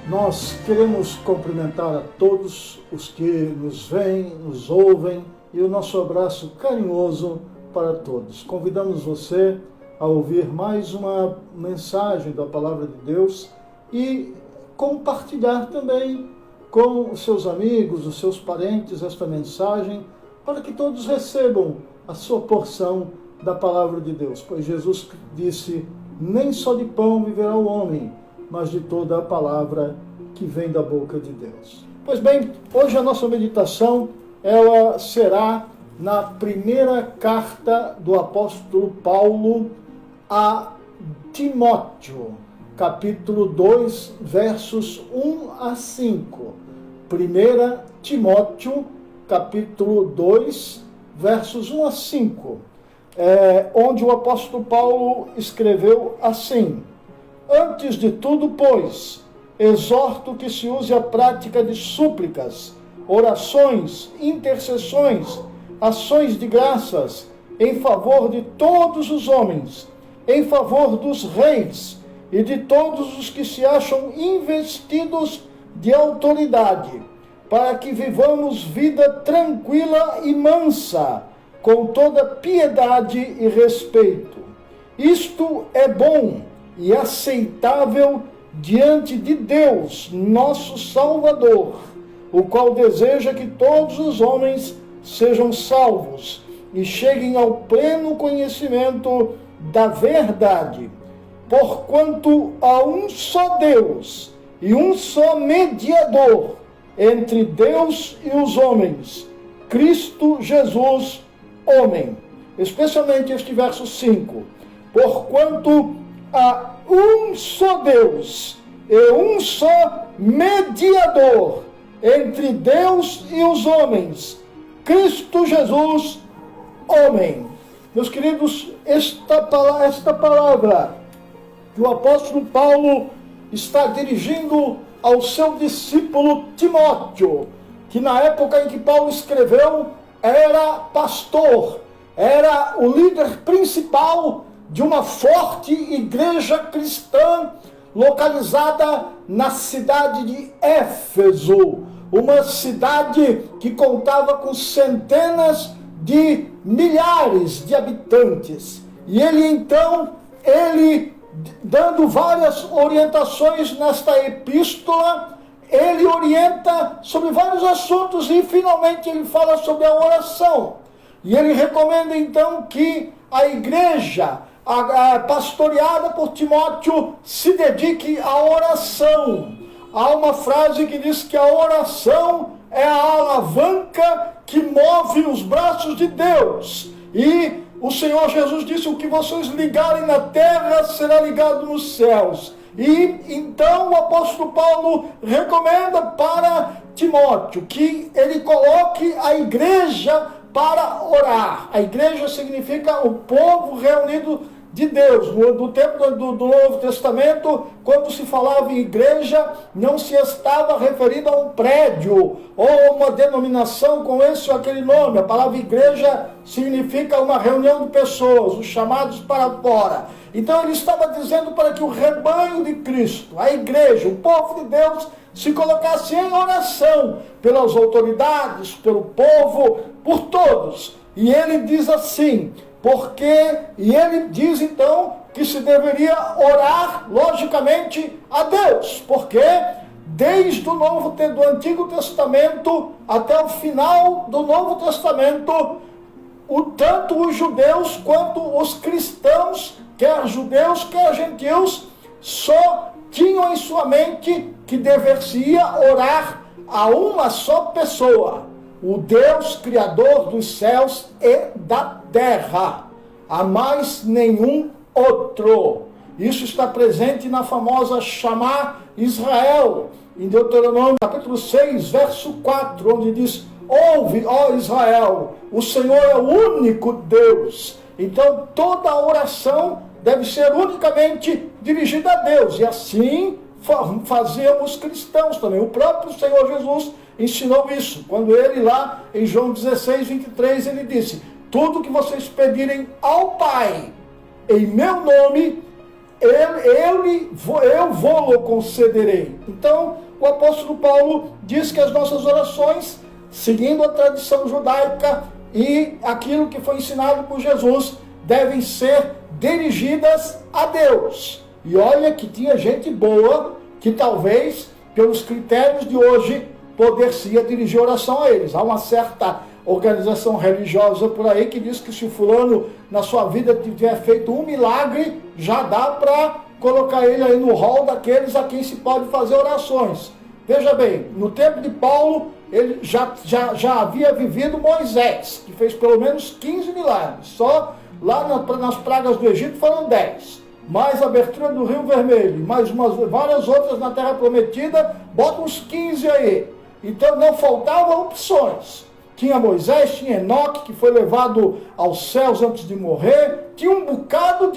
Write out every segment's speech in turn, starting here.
Nós queremos cumprimentar a todos os que nos veem, nos ouvem e o nosso abraço carinhoso para todos. Convidamos você a ouvir mais uma mensagem da Palavra de Deus e compartilhar também com os seus amigos, os seus parentes esta mensagem, para que todos recebam a sua porção da Palavra de Deus. Pois Jesus disse: nem só de pão viverá o homem, mas de toda a palavra que vem da boca de Deus. Pois bem, hoje a nossa meditação ela será na primeira carta do apóstolo Paulo a Timóteo, capítulo 2, versos 1 a 5. 1 Timóteo, capítulo 2, versos 1 a 5, onde o apóstolo Paulo escreveu assim: antes de tudo, pois, exorto que se use a prática de súplicas, orações, intercessões, ações de graças, em favor de todos os homens, em favor dos reis e de todos os que se acham investidos de autoridade, para que vivamos vida tranquila e mansa, com toda piedade e respeito. Isto é bom e aceitável diante de Deus, nosso Salvador, o qual deseja que todos os homens sejam salvos e cheguem ao pleno conhecimento da verdade. Porquanto há um só Deus e um só mediador entre Deus e os homens, Cristo Jesus, homem. Especialmente este verso 5. Porquanto há um só Deus e um só mediador entre Deus e os homens, Cristo Jesus, homem. Meus queridos, esta palavra que o apóstolo Paulo está dirigindo ao seu discípulo Timóteo, que na época em que Paulo escreveu era pastor, era o líder principal de uma forte igreja cristã localizada na cidade de Éfeso, uma cidade que contava com centenas de milhares de habitantes. E ele dando várias orientações nesta epístola, ele orienta sobre vários assuntos e finalmente ele fala sobre a oração. E ele recomenda então que a igreja, pastoreada por Timóteo, se dedique à oração. Há uma frase que diz que a oração é a alavanca que move os braços de Deus. E o Senhor Jesus disse: o que vocês ligarem na terra será ligado nos céus. E então o apóstolo Paulo recomenda para Timóteo que ele coloque a igreja para orar. A igreja significa o povo reunido de Deus. No tempo do Novo Testamento, quando se falava em igreja, não se estava referindo a um prédio ou uma denominação com esse ou aquele nome. A palavra igreja significa uma reunião de pessoas, os chamados para fora. Então ele estava dizendo para que o rebanho de Cristo, a igreja, o povo de Deus, se colocasse em oração pelas autoridades, pelo povo, por todos. E ele diz assim, e ele diz então que se deveria orar, logicamente, a Deus, porque desde do Antigo Testamento até o final do Novo Testamento, tanto os judeus quanto os cristãos, quer judeus, quer gentios, só tinham em sua mente que deveria orar a uma só pessoa, o Deus Criador dos céus e da terra, a mais nenhum outro. Isso está presente na famosa Shama Israel, em Deuteronômio capítulo 6, verso 4, onde diz: ouve, ó Israel, o Senhor é o único Deus. Então toda a oração deve ser unicamente dirigida a Deus, e assim faziam os cristãos também. O próprio Senhor Jesus ensinou isso, quando ele lá em João 16, 23, ele disse: tudo que vocês pedirem ao Pai, em meu nome, eu vou concederei. Então, o apóstolo Paulo diz que as nossas orações, seguindo a tradição judaica e aquilo que foi ensinado por Jesus, devem ser dirigidas a Deus. E olha que tinha gente boa que talvez, pelos critérios de hoje, poder-se dirigir oração a eles. Há uma certa organização religiosa por aí que diz que se o fulano na sua vida tiver feito um milagre, já dá para colocar ele aí no rol daqueles a quem se pode fazer orações. Veja bem, no tempo de Paulo, ele já havia vivido Moisés, que fez pelo menos 15 milagres. Só lá nas pragas do Egito foram 10. Mais a abertura do Rio Vermelho, mais várias outras na Terra Prometida, bota uns 15 aí. Então não faltavam opções. Tinha Moisés, tinha Enoque, que foi levado aos céus antes de morrer. Tinha um bocado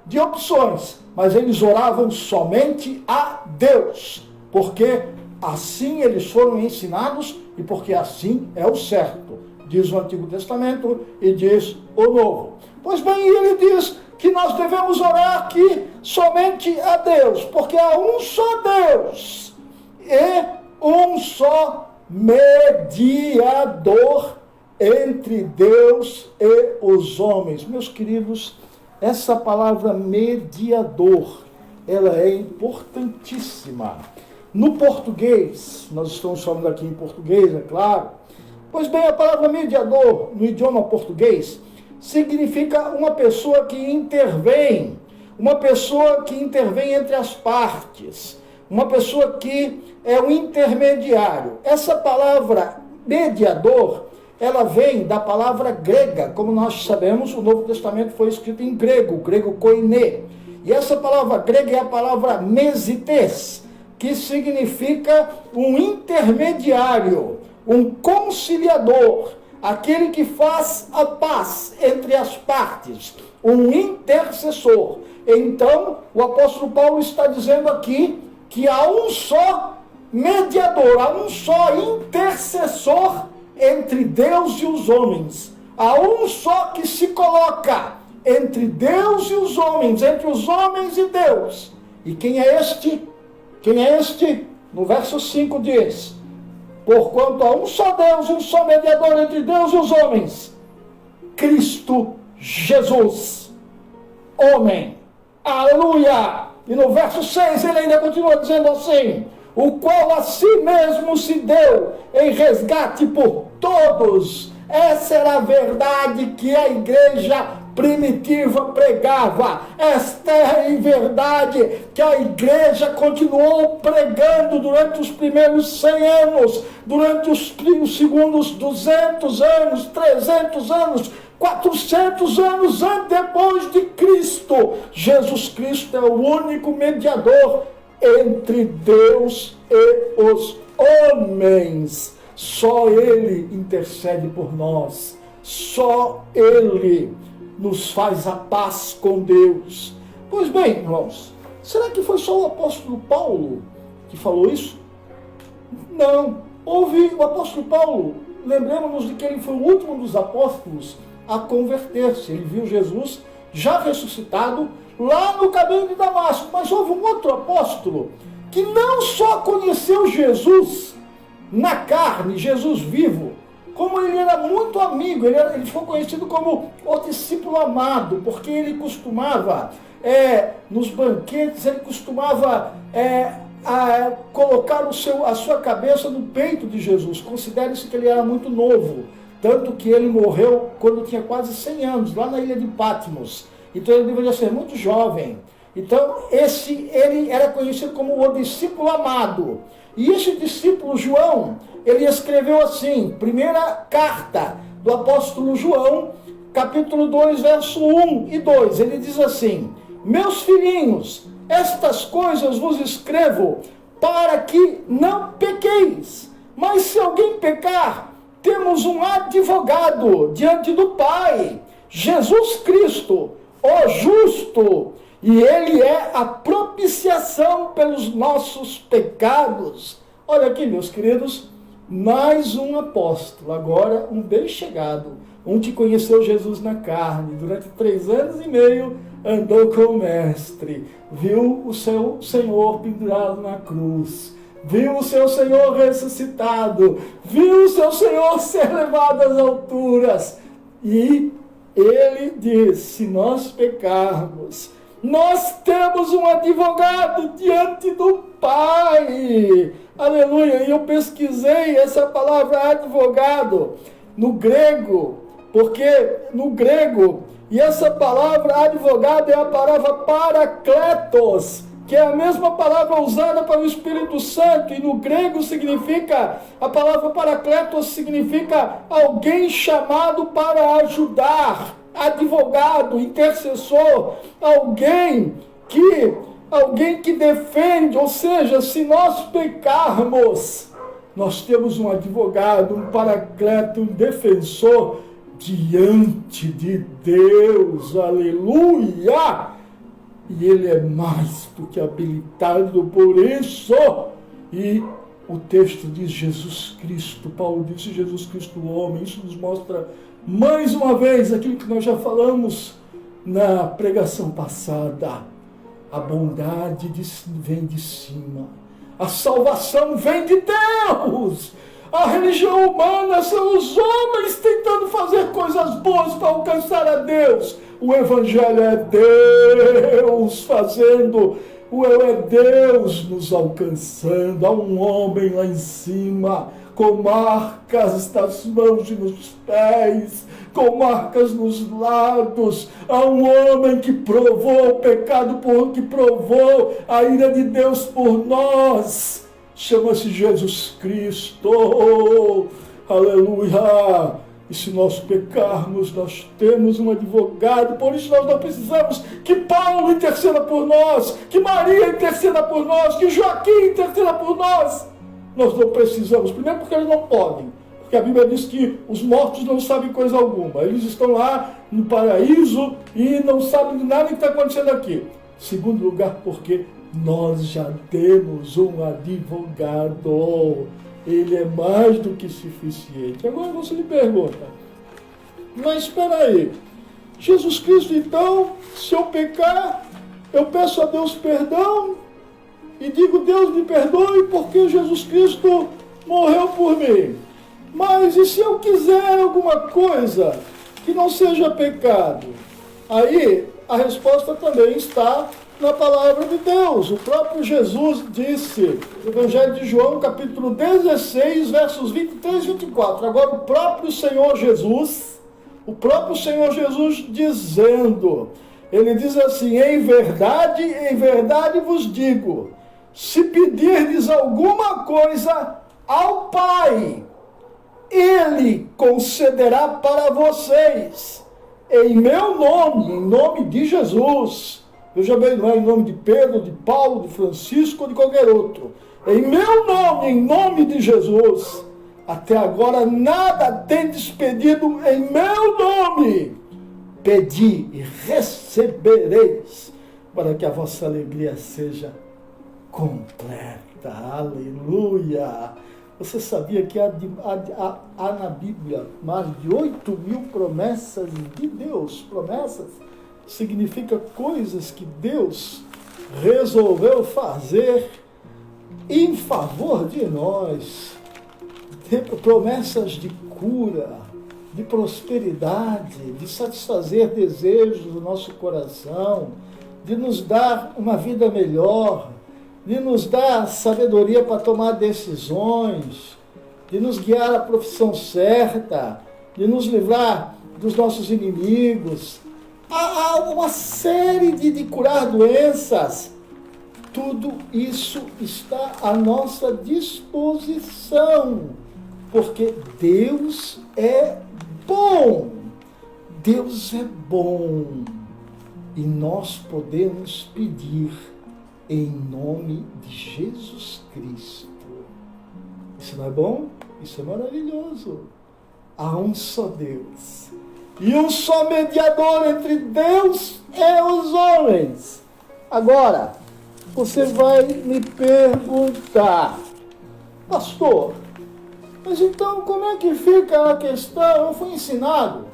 de opções. Mas eles oravam somente a Deus. Porque assim eles foram ensinados e porque assim é o certo. Diz o Antigo Testamento e diz o Novo. Pois bem, ele diz que nós devemos orar aqui somente a Deus. Porque há um só Deus e um só mediador entre Deus e os homens. Meus queridos, essa palavra mediador, ela é importantíssima. No português, nós estamos falando aqui em português, é claro. Pois bem, a palavra mediador, no idioma português, significa uma pessoa que intervém entre as partes, uma pessoa que é um intermediário. Essa palavra mediador, ela vem da palavra grega. Como nós sabemos, o Novo Testamento foi escrito em grego koiné. E essa palavra grega é a palavra mesites, que significa um intermediário, um conciliador, aquele que faz a paz entre as partes, um intercessor. Então, o apóstolo Paulo está dizendo aqui que há um só mediador, há um só intercessor entre Deus e os homens. Há um só que se coloca entre Deus e os homens, entre os homens e Deus. E quem é este? Quem é este? No verso 5 diz: porquanto há um só Deus, um só mediador entre Deus e os homens, Cristo Jesus, homem. Aleluia! E no verso 6 ele ainda continua dizendo assim: o qual a si mesmo se deu em resgate por todos. Essa era a verdade que a igreja primitiva pregava. Esta é a verdade que a igreja continuou pregando durante os primeiros 100 anos, durante os segundos 200 anos, 300 anos, 400 anos depois de Cristo. Jesus Cristo é o único mediador entre Deus e os homens. Só Ele intercede por nós. Só Ele nos faz a paz com Deus. Pois bem, irmãos, será que foi só o apóstolo Paulo que falou isso? Não. Houve o apóstolo Paulo, lembremos-nos de que ele foi o último dos apóstolos a converter-se. Ele viu Jesus já ressuscitado lá no caminho de Damasco. Mas houve um outro apóstolo que não só conheceu Jesus na carne, Jesus vivo, como ele era muito amigo, ele foi conhecido como o discípulo amado, porque ele costumava, nos banquetes, ele costumava colocar a sua cabeça no peito de Jesus. Considere-se que ele era muito novo, tanto que ele morreu quando tinha quase 100 anos, lá na ilha de Patmos. Então ele deveria ser muito jovem. Então ele era conhecido como o discípulo amado. E esse discípulo João, ele escreveu assim, primeira carta do apóstolo João, capítulo 2, verso 1 e 2. Ele diz assim: meus filhinhos, estas coisas vos escrevo para que não pequeis. Mas se alguém pecar, temos um advogado diante do Pai, Jesus Cristo, o justo, e ele é a propiciação pelos nossos pecados. Olha aqui, meus queridos, mais um apóstolo, agora um bem chegado, um que conheceu Jesus na carne durante 3 anos e meio, andou com o Mestre, viu o seu Senhor pendurado na cruz, viu o seu Senhor ressuscitado, viu o seu Senhor ser levado às alturas. E ele diz, se nós pecarmos, nós temos um advogado diante do Pai. Aleluia! E eu pesquisei essa palavra advogado no grego, porque no grego, e essa palavra advogado é a palavra parakletos, que é a mesma palavra usada para o Espírito Santo, e no grego significa, a palavra parakletos significa alguém chamado para ajudar, advogado, intercessor, alguém que defende. Ou seja, se nós pecarmos, nós temos um advogado, um paracleto, um defensor diante de Deus, aleluia! E ele é mais do que habilitado por isso. E o texto diz Jesus Cristo, Paulo disse Jesus Cristo o homem. Isso nos mostra mais uma vez aquilo que nós já falamos na pregação passada. A bondade vem de cima, a salvação vem de Deus. A religião humana são os homens tentando fazer coisas boas para alcançar a Deus. O Evangelho é Deus fazendo, é Deus nos alcançando. Há um homem lá em cima, com marcas nas mãos e nos pés, com marcas nos lados. Há um homem que provou o pecado, que provou a ira de Deus por nós. Chama-se Jesus Cristo. Aleluia! E se nós pecarmos, nós temos um advogado. Por isso nós não precisamos que Paulo interceda por nós, que Maria interceda por nós, que Joaquim interceda por nós. Nós não precisamos. Primeiro porque eles não podem. Porque a Bíblia diz que os mortos não sabem coisa alguma. Eles estão lá no paraíso e não sabem de nada que está acontecendo aqui. Segundo lugar, porque nós já temos um advogado. Ele é mais do que suficiente. Agora você me pergunta, mas espera aí, Jesus Cristo então, se eu pecar, eu peço a Deus perdão e digo, Deus me perdoe porque Jesus Cristo morreu por mim. Mas e se eu quiser alguma coisa que não seja pecado? Aí a resposta também está na palavra de Deus. O próprio Jesus disse, no Evangelho de João, capítulo 16, versos 23 e 24. Agora o próprio Senhor Jesus dizendo, ele diz assim, em verdade vos digo, se pedirdes alguma coisa ao Pai, Ele concederá para vocês, em meu nome, em nome de Jesus. Veja bem, não é em nome de Pedro, de Paulo, de Francisco ou de qualquer outro. Em meu nome, em nome de Jesus. Até agora nada tendes pedido em meu nome. Pedi e recebereis, para que a vossa alegria seja completa. Aleluia! Você sabia que há na Bíblia mais de 8.000 promessas de Deus? Promessas significa coisas que Deus resolveu fazer em favor de nós. Promessas de cura, de prosperidade, de satisfazer desejos do nosso coração, de nos dar uma vida melhor, de nos dar sabedoria para tomar decisões, de nos guiar à profissão certa, de nos livrar dos nossos inimigos. Há uma série de curar doenças. Tudo isso está à nossa disposição, porque Deus é bom. Deus é bom. E nós podemos pedir em nome de Jesus Cristo. Isso não é bom? Isso é maravilhoso. Há um só Deus. E um só mediador entre Deus e os homens. Agora, você vai me perguntar, pastor, mas então como é que fica a questão? Eu fui ensinado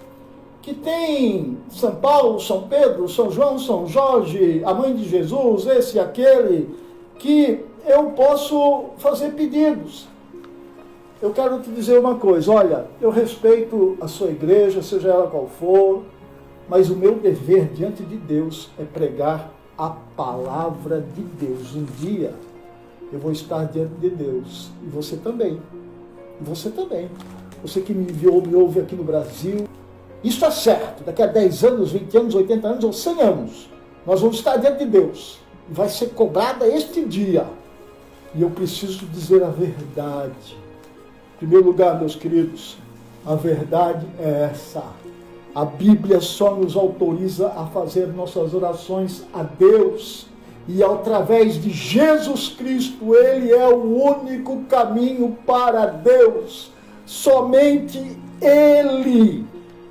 que tem São Paulo, São Pedro, São João, São Jorge, a mãe de Jesus, esse e aquele, que eu posso fazer pedidos. Eu quero te dizer uma coisa, olha, eu respeito a sua igreja, seja ela qual for, mas o meu dever diante de Deus é pregar a palavra de Deus. Um dia eu vou estar diante de Deus, e você também. E você também. Você que me ouve aqui no Brasil, isso é certo, daqui a 10 anos, 20 anos, 80 anos ou 100 anos, nós vamos estar diante de Deus. E vai ser cobrada este dia. E eu preciso dizer a verdade. Em primeiro lugar, meus queridos, a verdade é essa. A Bíblia só nos autoriza a fazer nossas orações a Deus. E através de Jesus Cristo, Ele é o único caminho para Deus. Somente Ele.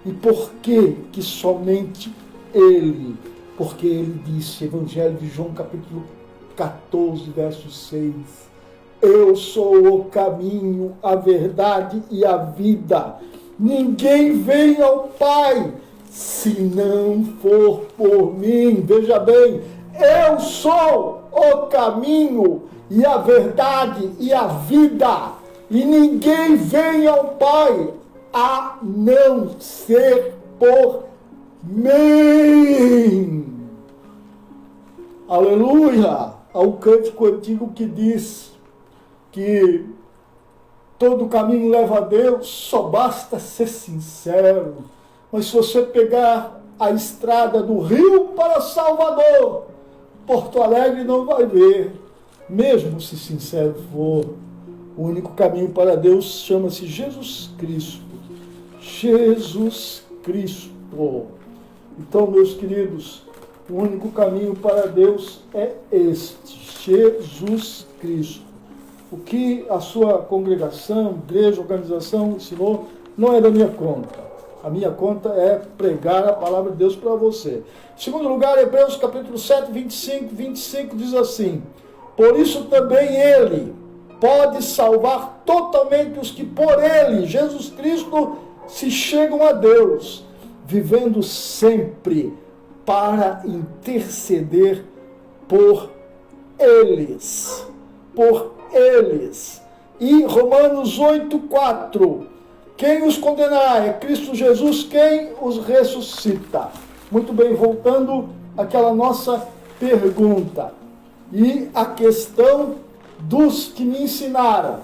E por que somente Ele? Porque Ele disse, Evangelho de João, capítulo 14, verso 6, eu sou o caminho, a verdade e a vida. Ninguém vem ao Pai se não for por mim. Veja bem, eu sou o caminho e a verdade e a vida. E ninguém vem ao Pai a não ser por mim. Aleluia! Há um cântico antigo que diz que todo caminho leva a Deus, só basta ser sincero. Mas se você pegar a estrada do Rio para Salvador, Porto Alegre não vai ver, mesmo se sincero for. O único caminho para Deus chama-se Jesus Cristo. Jesus Cristo. Então, meus queridos, o único caminho para Deus é este, Jesus Cristo. O que a sua congregação, igreja, organização ensinou não é da minha conta. A minha conta é pregar a palavra de Deus para você. Em segundo lugar, Hebreus capítulo 7, 25 diz assim: por isso também Ele pode salvar totalmente os que por Ele, Jesus Cristo, se chegam a Deus, vivendo sempre para interceder por eles. Por eles. E Romanos 8:4, quem os condenará? É Cristo Jesus quem os ressuscita. Muito bem, voltando àquela nossa pergunta. E a questão dos que me ensinaram,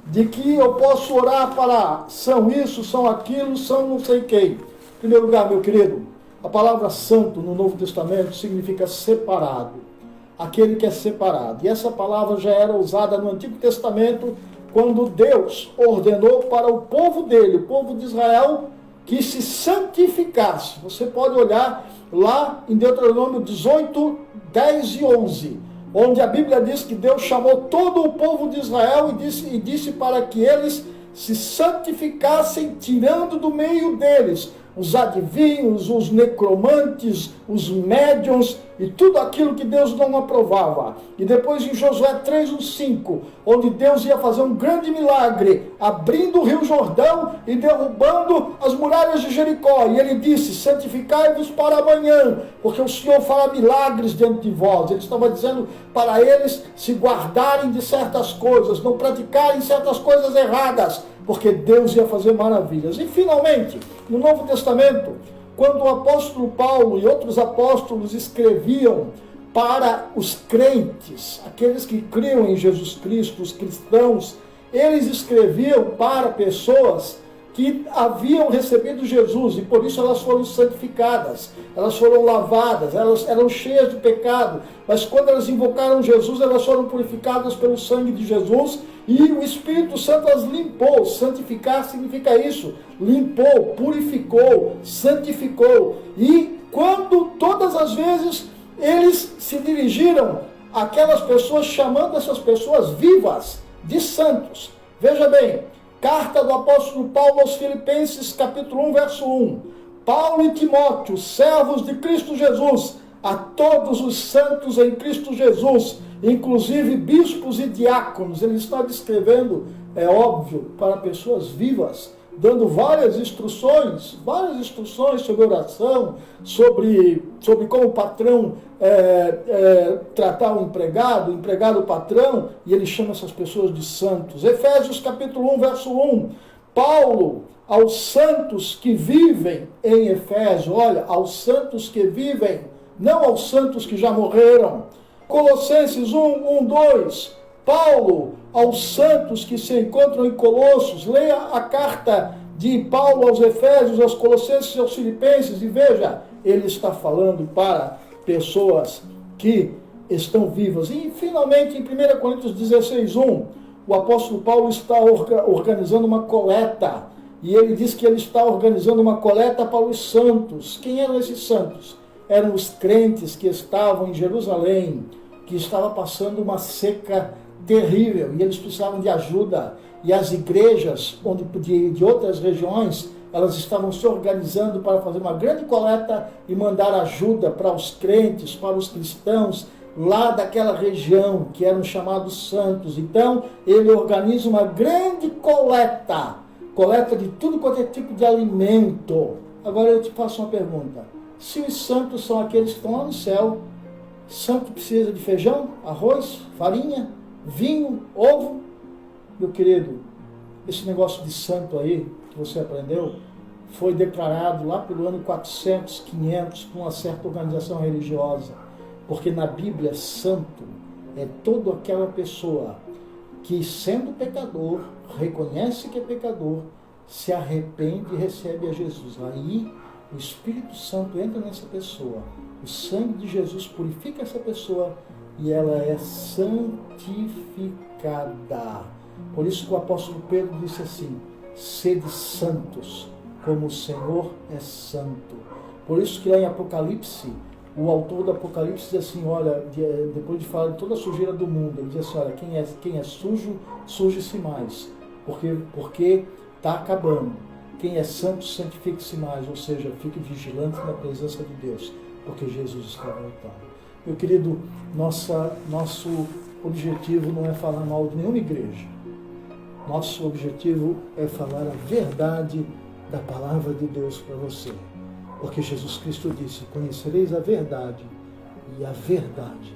de que eu posso orar para são isso, são aquilo, são não sei quem. Em primeiro lugar, meu querido, a palavra santo no Novo Testamento significa separado. Aquele que é separado. E essa palavra já era usada no Antigo Testamento, quando Deus ordenou para o povo dele, o povo de Israel, que se santificasse. Você pode olhar lá em Deuteronômio 18, 10 e 11, onde a Bíblia diz que Deus chamou todo o povo de Israel e disse para que eles se santificassem, tirando do meio deles os adivinhos, os necromantes, os médiuns e tudo aquilo que Deus não aprovava. E depois em Josué 3:5, onde Deus ia fazer um grande milagre, abrindo o rio Jordão e derrubando as muralhas de Jericó. E ele disse, santificai-vos para amanhã, porque o Senhor fará milagres diante de vós. Ele estava dizendo para eles se guardarem de certas coisas, não praticarem certas coisas erradas, porque Deus ia fazer maravilhas. E finalmente, no Novo Testamento, quando o apóstolo Paulo e outros apóstolos escreviam para os crentes, aqueles que criam em Jesus Cristo, os cristãos, eles escreviam para pessoas que haviam recebido Jesus, e por isso elas foram santificadas, elas foram lavadas, elas eram cheias de pecado, mas quando elas invocaram Jesus, elas foram purificadas pelo sangue de Jesus, e o Espírito Santo as limpou. Santificar significa isso, limpou, purificou, santificou. E quando todas as vezes eles se dirigiram àquelas pessoas, chamando essas pessoas vivas de santos. Veja bem, carta do apóstolo Paulo aos Filipenses, capítulo 1, verso 1. Paulo e Timóteo, servos de Cristo Jesus, a todos os santos em Cristo Jesus, inclusive bispos e diáconos. Ele está descrevendo, é óbvio, para pessoas vivas, dando várias instruções sobre oração, sobre como o patrão tratar o empregado o patrão, e ele chama essas pessoas de santos. Efésios capítulo 1, verso 1, Paulo, aos santos que vivem em Efésio, olha, aos santos que vivem, não aos santos que já morreram. Colossenses 1, 2, Paulo, aos santos que se encontram em Colossos, leia a carta de Paulo aos Efésios, aos Colossenses e aos Filipenses, e veja, ele está falando para pessoas que estão vivas. E, finalmente, em 1 Coríntios 16, 1, o apóstolo Paulo está organizando uma coleta, e ele diz que ele está organizando uma coleta para os santos. Quem eram esses santos? Eram os crentes que estavam em Jerusalém, que estava passando uma seca terrível, e eles precisavam de ajuda, e as igrejas de outras regiões, elas estavam se organizando para fazer uma grande coleta e mandar ajuda para os crentes, para os cristãos lá daquela região, que eram chamados santos. Então, ele organiza uma grande coleta de tudo quanto é tipo de alimento. Agora eu te faço uma pergunta: se os santos são aqueles que estão lá no céu, santo precisa de feijão, arroz, farinha, vinho, ovo? Meu querido, esse negócio de santo aí, que você aprendeu, foi declarado lá pelo ano 400, 500, por uma certa organização religiosa. Porque na Bíblia, santo é toda aquela pessoa que, sendo pecador, reconhece que é pecador, se arrepende e recebe a Jesus. Aí o Espírito Santo entra nessa pessoa, o sangue de Jesus purifica essa pessoa e ela é santificada. Por isso que o apóstolo Pedro disse assim: sede santos, como o Senhor é santo. Por isso que lá em Apocalipse, o autor do Apocalipse diz assim, olha, depois de falar de toda a sujeira do mundo, ele diz assim, olha, quem é sujo, suje-se mais, porque está acabando. Quem é santo, santifique-se mais, ou seja, fique vigilante na presença de Deus, porque Jesus está voltando. Meu querido, nosso objetivo não é falar mal de nenhuma igreja. Nosso objetivo é falar a verdade da palavra de Deus para você. Porque Jesus Cristo disse, conhecereis a verdade, e a verdade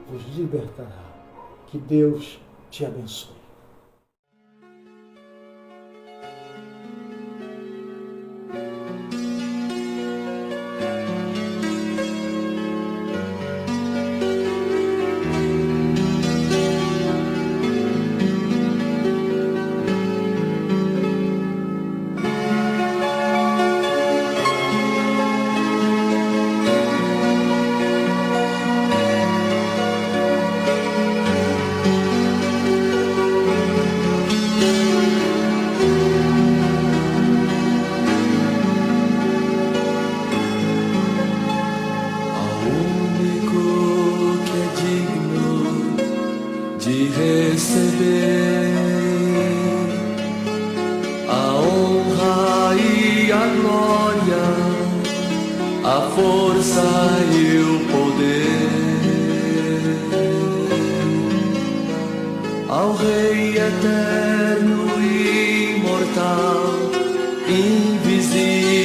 vos libertará. Que Deus te abençoe. Eterno, imortal, invisível.